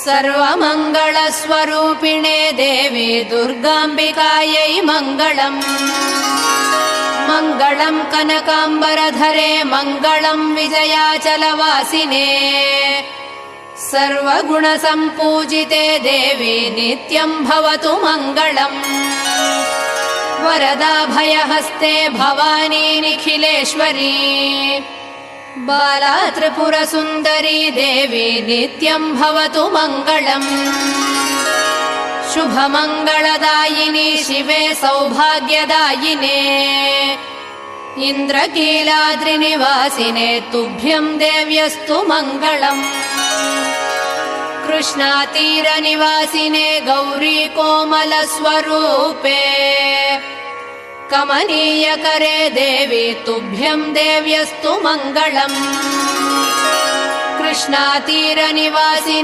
सर्वमङ्गलस्वरूपिणे देवी दुर्गाम्बिकायै मङ्गलम्। मङ्गलम् कनकाम्बरधरे मङ्गलम् विजयाचलवासिने सर्वगुणसम्पूजिते देवी नित्यम् भवतु मङ्गलम्। वरदाभयहस्ते भवानी निखिलेश्वरी बाला त्रिपुरसुन्दरी देवी नित्यम् भवतु मङ्गलम्। शुभमङ्गलदायिनी शिवे सौभाग्यदायिने इन्द्रकीलाद्रिनिवासिने तुभ्यम् देव्यस्तु मङ्गलम्। कृष्णातीरनिवासिने गौरी कोमलस्वरूपे कमनीयकरे देवी तुभ्यम् देव्यस्तु मङ्गलम्। कृष्णातीरनिवासिने